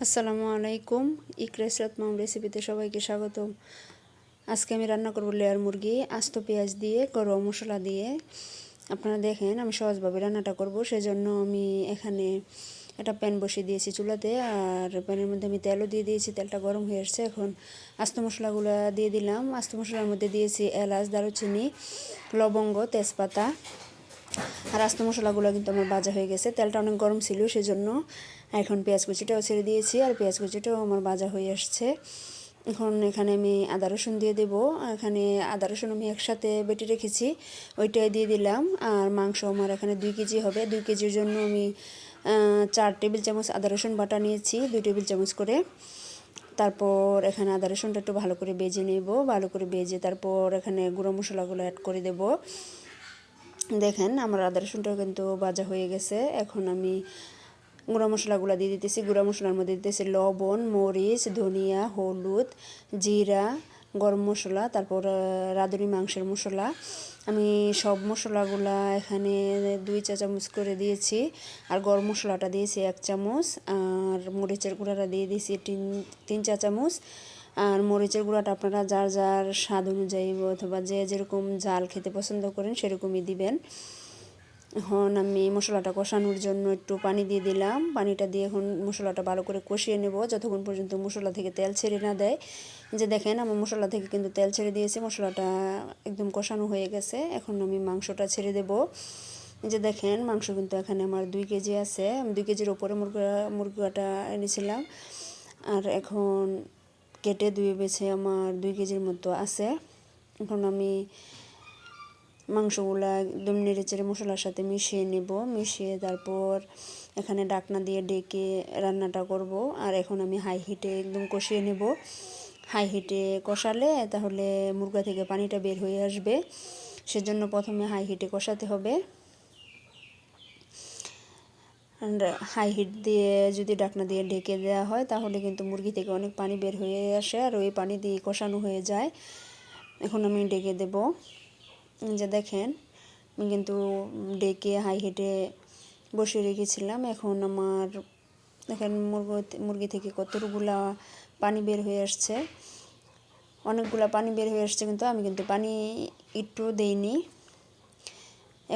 আসসালামু আলাইকুম। ইকরাসরাত মম রেসিপিতে সবাইকে স্বাগতম। আজকে আমি রান্না করব লেয়ার মুরগি আস্ত পেঁয়াজ দিয়ে, গরম মশলা দিয়ে। আপনারা দেখেন আমি সহজভাবে রান্নাটা করব, সেজন্য আমি এখানে একটা প্যান বসিয়ে দিয়েছি চুলাতে, আর প্যানের মধ্যে আমি তেলও দিয়ে দিয়েছি। তেলটা গরম হয়ে আসছে, এখন আস্ত মশলাগুলো দিয়ে দিলাম। আস্ত মশলার মধ্যে দিয়েছি এলাচ, দারুচিনি, লবঙ্গ, তেজপাতা। আর আস্ত মশলাগুলো কিন্তু আমার ভাজা হয়ে গেছে। তেলটা অনেক গরম ছিল, সেজন্য এখন পেঁয়াজ কুচিটাও ছেড়ে দিয়েছি, আর পেঁয়াজ কুচিটাও আমার ভাজা হয়ে আসছে। এখন এখানে আমি আদা রসুন দিয়ে দেবো। এখানে আদা রসুন আমি একসাথে বেটে রেখেছি, ওইটাই দিয়ে দিলাম। আর মাংস আমার এখানে 2 কেজি হবে। 2 কেজির জন্য আমি 4 টেবিল চামচ আদা রসুন বাটা নিয়েছি, 2 টেবিল চামচ করে। তারপর এখানে আদা রসুনটা একটু ভালো করে ভেজে নেব। ভালো করে ভেজে তারপর এখানে গুঁড়ো মশলাগুলো অ্যাড করে দেব। দেখেন আমার আদা রসুনটাও কিন্তু ভাজা হয়ে গেছে। এখন আমি গুঁড়া মশলাগুলো দিয়ে দিতেছি। গুঁড়া মশলার মধ্যে দিতেছি লবণ, মরিচ, ধনিয়া, হলুদ, জিরা, গরম মশলা, তারপর রাঁধুনি মাংসের মশলা। আমি সব মশলাগুলা এখানে 2 চা চামচ করে দিয়েছি, আর গরম মশলাটা দিয়েছি 1 চামচ, আর মরিচের গুঁড়াটা দিয়ে দিয়েছি 3 চা চামচ। আর মরিচের গুঁড়াটা আপনারা যার যার স্বাদ অনুযায়ী অথবা যে যেরকম ঝাল খেতে পছন্দ করেন সেরকমই দিবেন। এখন আমি মশলাটা কষানোর জন্য একটু পানি দিয়ে দিলাম। পানিটা দিয়ে এখন মশলাটা ভালো করে কষিয়ে নেব যতক্ষণ পর্যন্ত মশলা থেকে তেল ছেড়ে না দেয়। যে দেখেন আমার মশলা থেকে কিন্তু তেল ছেড়ে দিয়েছে, মশলাটা একদম কষানো হয়ে গেছে। এখন আমি মাংসটা ছেড়ে দেব। যে দেখেন মাংস কিন্তু এখানে আমার 2 কেজি আছে। আমি 2 কেজির ওপরে মুরগিটা এনেছিলাম, আর এখন কেটে ধুয়ে বেছে আমার 2 কেজির মতো আছে। এখন আমি মাংসগুলো একদম নেড়েচেড়ে মশলার সাথে মিশিয়ে নেব। মিশিয়ে তারপর এখানে ঢাকনা দিয়ে ডেকে রান্নাটা করব। আর এখন আমি হাই হিটে একদম কষিয়ে নেব। হাই হিটে কষালে তাহলে মুরগা থেকে পানিটা বের হয়ে আসবে, সেজন্য প্রথমে হাই হিটে কষাতে হবে। হাই হিট দিয়ে যদি ঢাকনা দিয়ে ঢেকে দেওয়া হয় তাহলে কিন্তু মুরগি থেকে অনেক পানি বের হয়ে আসে, আর ওই পানি দিয়ে কষানো হয়ে যায়। এখন আমি ঢেকে দেব। যে দেখেন আমি কিন্তু ডেকে হাই হিটে বসিয়ে রেখেছিলাম। এখন আমার দেখেন মুরগি থেকে কতগুলা পানি বের হয়ে আসছে, অনেকগুলা পানি বের হয়ে আসছে, কিন্তু আমি কিন্তু পানি একটু দেইনি।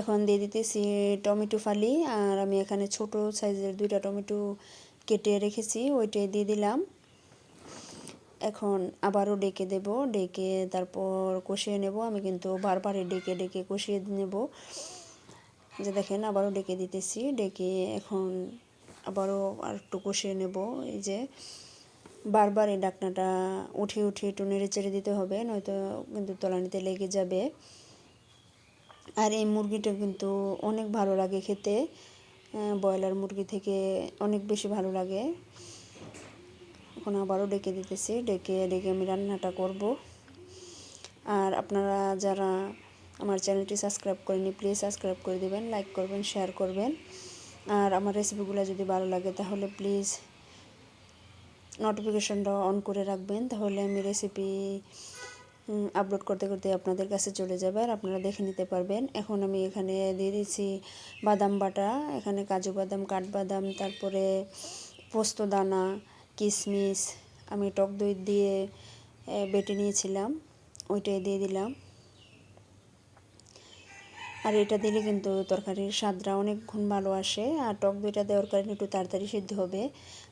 এখন দিয়ে দিতেছি টমেটো ফালি, আর আমি এখানে ছোট সাইজের 2টা টমেটো কেটে রেখেছি, ওইটাই দিয়ে দিলাম। এখন আবারও ডেকে দেব। ডেকে তারপর কষিয়ে নেব। আমি কিন্তু বারবারই ডেকে ডেকে কষিয়ে নেব। যে দেখেন আবারও ডেকে দিতেছি। ডেকে এখন আবারও আর একটু কষিয়ে নেব। এই যে বারবার এই ঢাকনাটা উঠিয়ে উঠিয়ে একটু নেড়ে চেড়ে দিতে হবে, নয়তো কিন্তু তলানিতে লেগে যাবে। আর এই মুরগিটা কিন্তু অনেক ভালো লাগে খেতে, ব্রয়লার মুরগি থেকে অনেক বেশি ভালো লাগে। এখন আবারও ডেকে দিতেছি। ডেকে ডেকে আমি রান্নাটা করব। আর আপনারা যারা আমার চ্যানেলটি সাবস্ক্রাইব করেনি প্লিজ সাবস্ক্রাইব করে দেবেন, লাইক করবেন, শেয়ার করবেন। আর আমার রেসিপিগুলো যদি ভালো লাগে তাহলে প্লিজ নোটিফিকেশনটা অন করে রাখবেন, তাহলে আমি রেসিপি আপলোড করতে করতে আপনাদের কাছে চলে যাবে আর আপনারা দেখে নিতে পারবেন। এখন আমি এখানে দিয়ে দিচ্ছি বাদাম বাটা। এখানে কাজু বাদাম, কাঠবাদাম, তারপরে পোস্ত দানা, কিশমিশ আমি টক দই দিয়ে বেটে নিয়েছিলাম, ওইটাই দিয়ে দিলাম। আর এটা দিলে কিন্তু তরকারির স্বাদটা অনেক গুণ ভালো আসে। আর টক দইটা দেওয়ার কারণে একটু তাড়াতাড়ি সিদ্ধ হবে,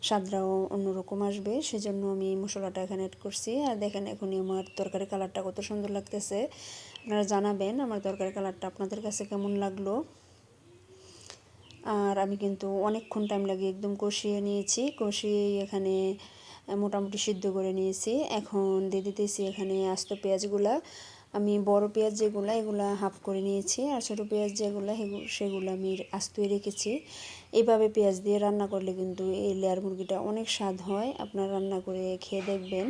স্বাদটাও অন্যরকম আসবে, সেজন্য আমি মশলাটা এখানে অ্যাড করছি। আর দেখেন এখনই আমার তরকারি কালারটা কত সুন্দর লাগতেছে। আপনারা জানাবেন আমার তরকারি কালারটা আপনাদের কাছে কেমন লাগলো। আর আমি কিন্তু অনেকক্ষণ টাইম লাগিয়ে একদম কষিয়ে নিয়েছি। কষিয়ে এখানে মোটামুটি সিদ্ধ করে নিয়েছি। এখন দিয়ে দিতেছি এখানে আস্ত পেঁয়াজগুলা। আমি বড় পেঁয়াজ যেগুলো এগুলা হাফ করে নিয়েছি, আর ছোটো পেঁয়াজ যেগুলো সেগুলো আমি আস্তই রেখেছি। এইভাবে পেঁয়াজ দিয়ে রান্না করলে কিন্তু এই লেয়ার মুরগিটা অনেক স্বাদ হয়। আপনারা রান্না করে খেয়ে দেখবেন।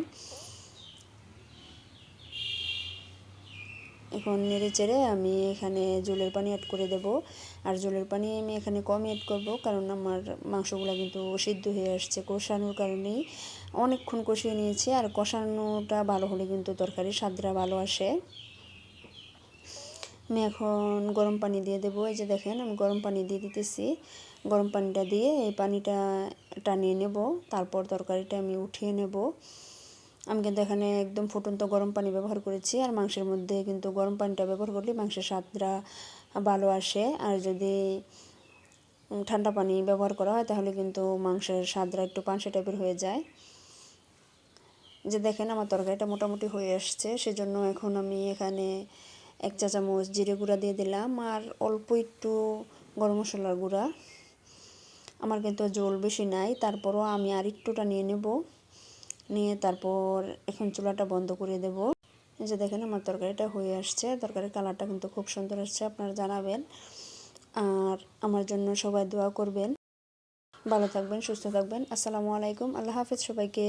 এখন নেড়ে চেড়ে আমি এখানে ঝোলের পানি অ্যাড করে দেব। আর ঝোলের পানি আমি এখানে কমই অ্যাড করব, কারণ আমার মাংসগুলো কিন্তু সিদ্ধ হয়ে আসছে কষানোর কারণেই। অনেকক্ষণ কষিয়ে নিয়েছি, আর কষানোটা ভালো হলে কিন্তু তরকারির স্বাদটা ভালো আসে। আমি এখন গরম পানি দিয়ে দেবো। এই যে দেখেন আমি গরম পানি দিয়ে দিতেছি। গরম পানিটা দিয়ে এই পানিটা টানিয়ে নেব, তারপর তরকারিটা আমি উঠিয়ে নেব। আমি কিন্তু এখানে একদম ফুটন্ত গরম পানি ব্যবহার করেছি, আর মাংসের মধ্যে কিন্তু গরম পানিটা ব্যবহার করলে মাংসের স্বাদটা ভালো আসে। আর যদি ঠান্ডা পানি ব্যবহার করা হয় তাহলে কিন্তু মাংসের স্বাদটা একটু পানসে টাইপের হয়ে যায়। যে দেখেন আমার তরকারিটা মোটামুটি হয়ে আসছে, সেজন্য এখন আমি এখানে 1 চা চামচ জিরে গুঁড়া দিয়ে দিলাম, আর অল্প একটু গরম মশলার গুঁড়া। আমার কিন্তু ঝোল বেশি নাই, তারপরও আমি আর একটুটা নিয়ে নেব, নিয়ে তারপর এখন চুলাটা বন্ধ করে দেব। এই যে দেখেন আমার তরকারিটা হয়ে আসছে, তরকারির কালারটা কিন্তু খুব সুন্দর আসছে, আপনারা জানাবেন। আর আমার জন্য সবাই দোয়া করবেন। ভালো থাকবেন, সুস্থ থাকবেন। আসসালামু আলাইকুম, আল্লাহ হাফেজ সবাইকে।